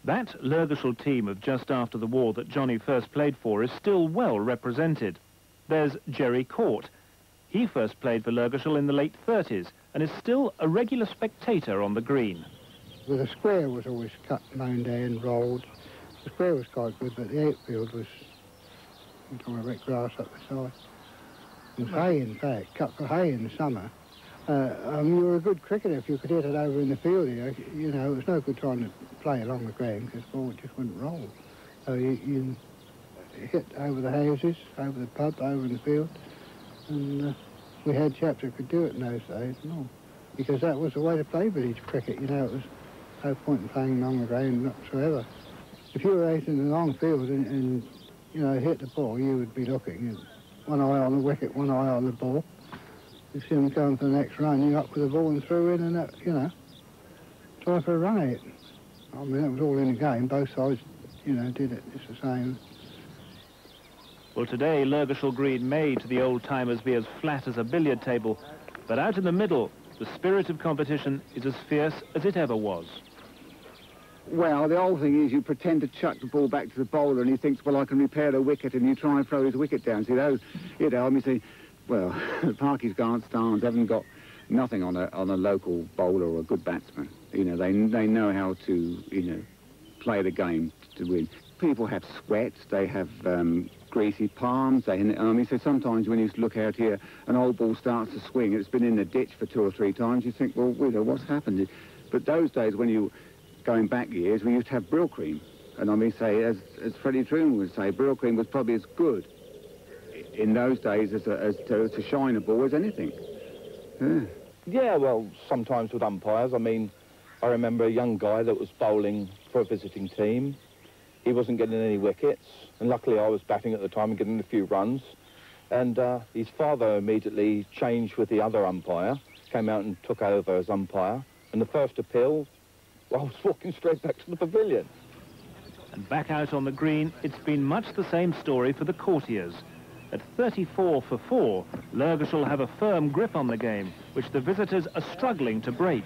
That Lurgashall team of just after the war that Johnny first played for is still well represented. There's Jerry Court. He first played for Lurgashall in the late 30s and is still a regular spectator on the green. Well, the square was always cut, mown down, rolled. The square was quite good, but the outfield was, I'm talking about grass up the side. And hay, in fact, cut for hay in the summer. You were a good cricketer if you could hit it over in the field here. You know, it was no good trying to play along the ground because the ball just wouldn't roll. So you hit over the houses, over the pub, over in the field. And we had chaps that could do it in those days and all. Because that was the way to play village cricket, you know, it was no point in playing along the ground whatsoever. If you were out in the long field and you know, hit the ball, you would be looking. One eye on the wicket, one eye on the ball. You see them going for the next run, you're up with the ball and through in and that, you know, try for a run out. I mean, it was all in the game, both sides, you know, did it, it's the same. Well, today, Lurgashall Green may, to the old-timers, be as flat as a billiard table, but out in the middle, the spirit of competition is as fierce as it ever was. Well, the old thing is you pretend to chuck the ball back to the bowler and he thinks, well, I can repair the wicket, and you try and throw his wicket down. See, those, you know, I mean, see, well, the Parkies Stans haven't got nothing on a local bowler or a good batsman. You know, they know how to, you know, play the game to win. People have sweats, they have greasy palms. I mean, so sometimes when you look out here, an old ball starts to swing, it's been in the ditch for 2 or 3 times, you think, well, you know, what's happened? But those days when you, going back years, we used to have Brill Cream. And I mean, say, as Freddie Truman would say, Brill Cream was probably as good in those days as to shine a ball as anything. Yeah. Yeah, well, sometimes with umpires. I mean, I remember a young guy that was bowling for a visiting team. He wasn't getting any wickets, and luckily I was batting at the time and getting a few runs. And his father immediately changed with the other umpire, came out and took over as umpire. And the first appeal, well, I was walking straight back to the pavilion. And back out on the green, it's been much the same story for the courtiers. At 34 for 4, Lurgashall have a firm grip on the game, which the visitors are struggling to break.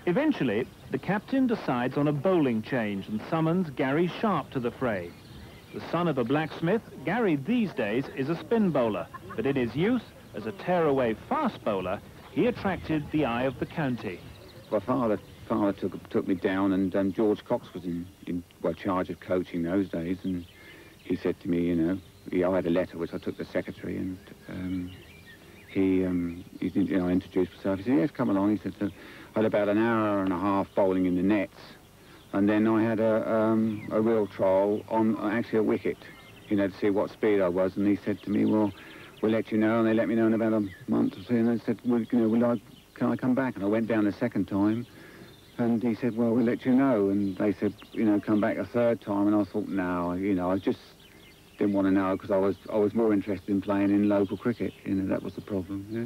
Eventually, the captain decides on a bowling change and summons Gary Sharp to the fray. The son of a blacksmith, Gary these days is a spin bowler, but in his youth, as a tearaway fast bowler, he attracted the eye of the county. My father took me down, and George Cox was in charge of coaching those days, and he said to me, you know, I had a letter which I took to the secretary, and he introduced himself. He said, yes, come along. He said, so I had about an hour and a half bowling in the nets, and then I had a real trial on actually a wicket, you know, to see what speed I was. And he said to me, well, we'll let you know. And they let me know in about a month or so. And I said, well, you know, can I come back? And I went down the second time, and he said, well, we'll let you know. And they said, you know, come back a third time. And I thought, no, you know, I just didn't want to know, because I was more interested in playing in local cricket. You know, that was the problem. Yeah.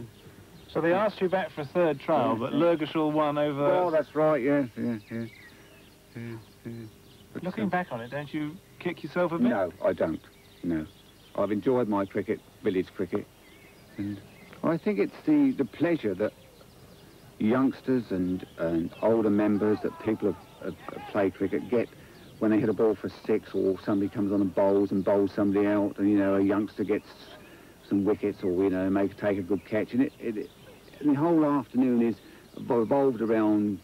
So they asked you back for a third trial, but Lurgashall won over... Oh, that's right, yes, yeah. But looking back on it, don't you kick yourself a bit? No, I don't, no. I've enjoyed my cricket, village cricket, and I think it's the pleasure that youngsters and older members, that people have played cricket, get when they hit a ball for 6, or somebody comes on and bowls somebody out, and, you know, a youngster gets some wickets, or, you know, take a good catch, and the whole afternoon is revolved around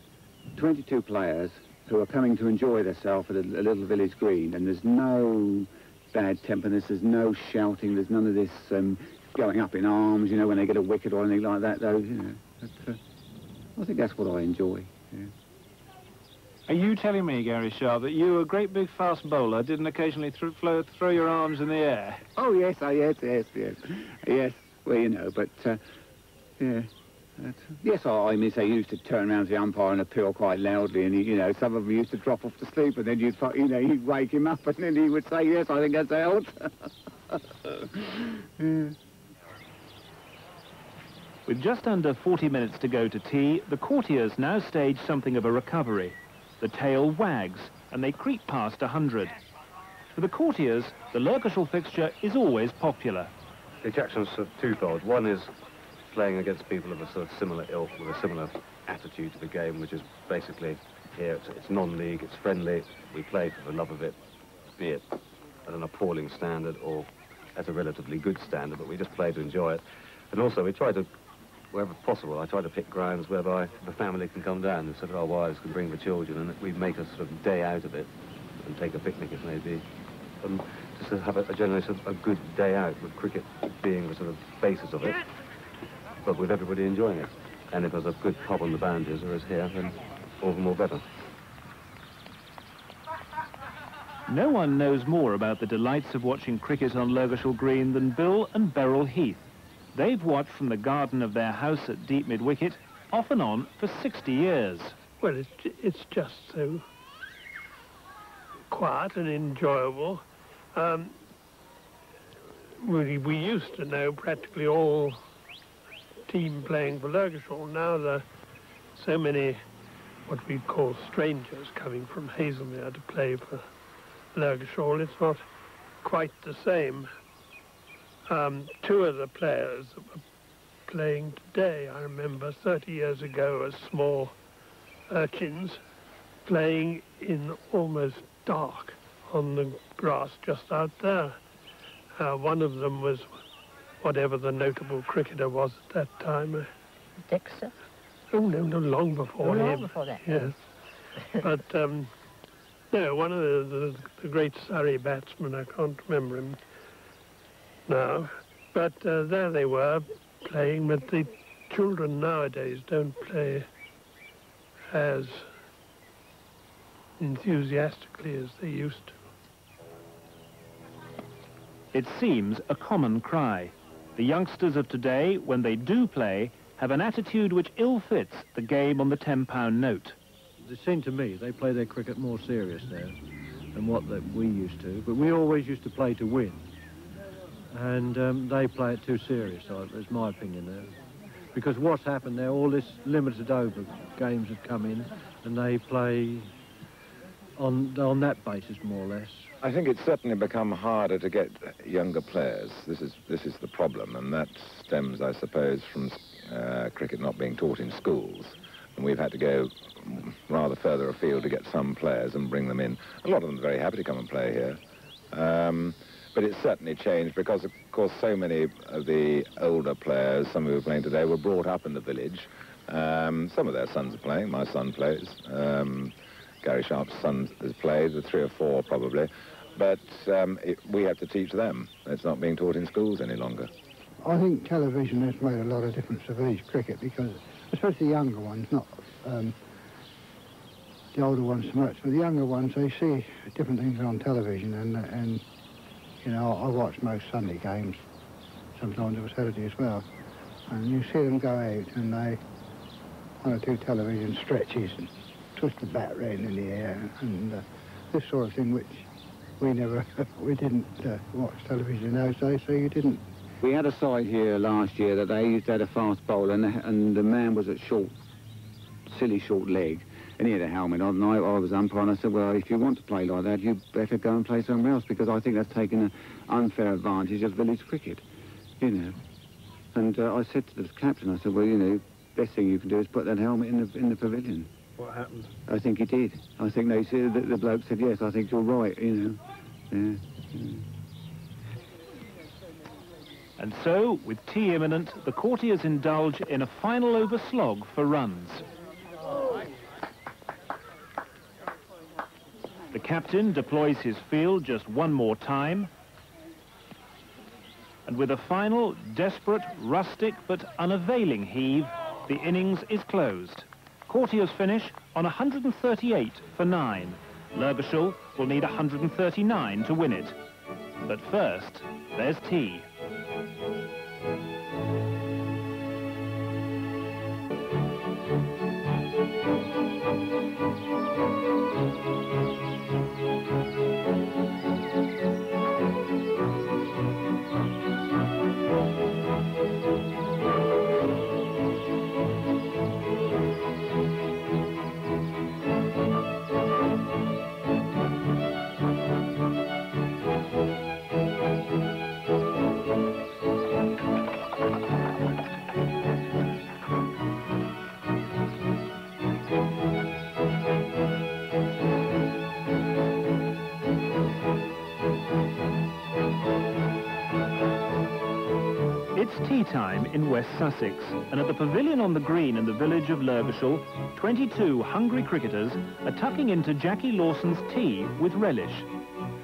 22 players who are coming to enjoy themselves at a little village green, and there's no bad temperness, there's no shouting, there's none of this going up in arms, you know, when they get a wicket or anything like that, though, you know. I think that's what I enjoy, yeah. Are you telling me, Gary Sharp, that you, a great big fast bowler, didn't occasionally throw your arms in the air? Oh, yes, yes. Well, you know, but, yeah. Yes, I mean, they used to turn around to the umpire and appeal quite loudly, and, you know, some of them used to drop off to sleep, and then you'd wake him up, and then he would say, yes, I think that's out. Yeah. With just under 40 minutes to go to tea, the courtiers now stage something of a recovery. The tail wags, and they creep past 100. For the courtiers, the Lurgashall fixture is always popular. The attraction's twofold. One is playing against people of a sort of similar ilk, with a similar attitude to the game, which is basically here it's non-league, it's friendly. We play for the love of it, be it at an appalling standard or at a relatively good standard, but we just play to enjoy it. And also we try to, wherever possible, I try to pick grounds whereby the family can come down, so that our wives can bring the children, and we make a sort of day out of it and take a picnic if may be. And just to have generally a good day out, with cricket being the sort of basis of it, but with everybody enjoying it. And if there's a good pub on the boundary, as there is here, then all the more better. No one knows more about the delights of watching cricket on Lurgashall Green than Bill and Beryl Heath. They've watched from the garden of their house at Deep Mid-Wicket, off and on, for 60 years. Well, it's just so quiet and enjoyable. We used to know practically all team playing for Lurgashall. Now there are so many what we call strangers coming from Haslemere to play for Lurgashall. It's not quite the same. Two of the players that were playing today, I remember 30 years ago as small urchins playing in almost dark on the grass just out there. One of them was whatever the notable cricketer was at that time. Dexter? Oh, no, long before him. Long before that. Yes. But, no, one of the great Surrey batsmen, I can't remember him now. But there they were playing, but the children nowadays don't play as enthusiastically as they used to. It seems a common cry. The youngsters of today, when they do play, have an attitude which ill-fits the game on the £10 note. It seemed to me they play their cricket more serious now than what we used to, but we always used to play to win. And they play it too serious, is my opinion there. Because what's happened now, all this limited over games have come in, and they play on that basis, more or less. I think it's certainly become harder to get younger players. This is the problem, and that stems, I suppose, from cricket not being taught in schools. And we've had to go rather further afield to get some players and bring them in. A lot of them are very happy to come and play here. But it's certainly changed because, of course, so many of the older players, some who are playing today, were brought up in the village. Some of their sons are playing. My son plays. Gary Sharp's son has played, with 3 or 4 probably. But we have to teach them. It's not being taught in schools any longer. I think television has made a lot of difference to village cricket because, especially the younger ones, not the older ones so much, but the younger ones, they see different things on television, and you know, I watch most Sunday games, sometimes on Saturday as well, and you see them go out and they want to do television stretches and twist the bat around in the air, and this sort of thing, which we didn't watch television in those days, so you didn't. We had a side here last year that they used to have a fast bowler, and the man was at silly short leg, and he had a helmet on, and I was umpire, and I said, well, if you want to play like that, you better go and play somewhere else, because I think that's taking an unfair advantage of village cricket, you know. And I said to the captain, I said, well, you know, best thing you can do is put that helmet in the pavilion. What happened? I think he did. I think they said, the bloke said, yes, I think you're right, you know. Yeah. And so, with tea imminent, the courtiers indulge in a final over slog for runs. The captain deploys his field just one more time, and with a final, desperate, rustic but unavailing heave, the innings is closed. Courtiers finish on 138 for 9. Lurgashall will need 139 to win it. But first, there's tea. in West Sussex, and at the pavilion on the green in the village of Lurgashall, 22 hungry cricketers are tucking into Jackie Lawson's tea with relish.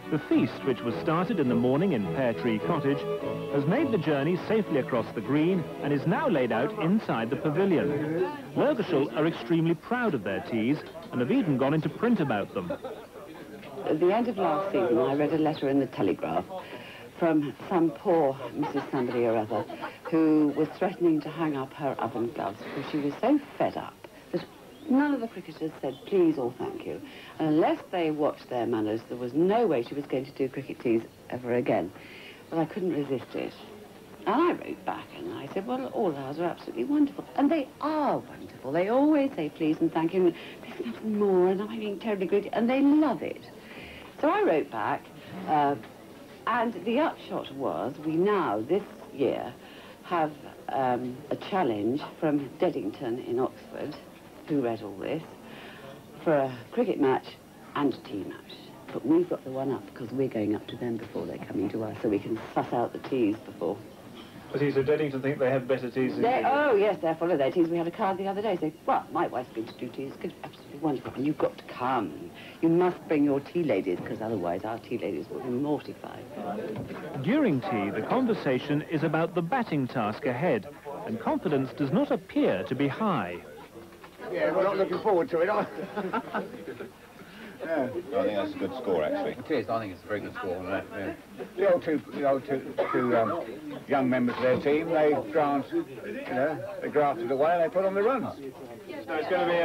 The feast, which was started in the morning in Pear Tree Cottage, has made the journey safely across the green and is now laid out inside the pavilion. Lurgashall are extremely proud of their teas and have even gone into print about them. At the end of last season, I read a letter in the Telegraph from some poor Mrs. Somebody or other who was threatening to hang up her oven gloves because she was so fed up that none of the cricketers said please or thank you. And unless they watched their manners, there was no way she was going to do cricket teas ever again. But I couldn't resist it. And I wrote back and I said, well, all ours are absolutely wonderful. And they are wonderful. They always say please and thank you and please can have some more and I'm being terribly greedy. And they love it. So I wrote back, and the upshot was we now, this year, have a challenge from Deddington in Oxford, who read all this, for a cricket match and a tea match. But we've got the one up because we're going up to them before they're coming to us, so we can suss out the teas before. So Deddington think they have better teas than you? Oh, yes, they're full of their teas. We had a card the other day saying, well, my wife's going to do teas. It's absolutely wonderful. And you've got to come. You must bring your tea ladies, because otherwise our tea ladies will be mortified. During tea, the conversation is about the batting task ahead, and confidence does not appear to be high. Yeah, we're not looking forward to it, are we? Yeah. I think that's a good score, actually. It is. I think it's a very good score. Right? Yeah. The old two young members of their team, they grafted away and they put on the runs. So it's going to be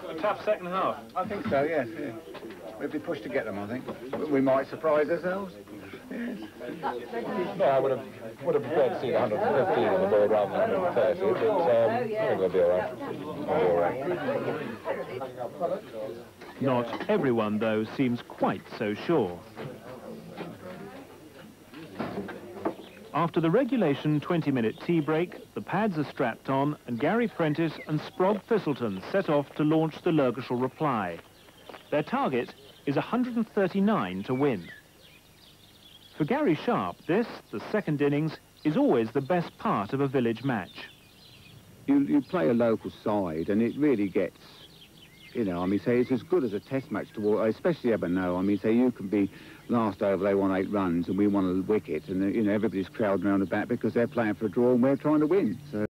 a tough second half. I think so, yes. Yeah. We'll be pushed to get them, I think. We might surprise ourselves. Yes. No, I would have preferred to see the 115 on the board rather than 130, but I think we'll be all right. We'll be all right. Not everyone, though, seems quite so sure. After the regulation 20-minute tea break, the pads are strapped on and Gary Prentice and Sprog Thistleton set off to launch the Lurgashall reply. Their target is 139 to win. For Gary Sharp, this, the second innings, is always the best part of a village match. You play a local side and it really gets, say it's as good as a test match to watch, especially Ebernoe. Say you can be last over, they won 8 runs and we won a wicket and, everybody's crowding around the bat because they're playing for a draw and we're trying to win. So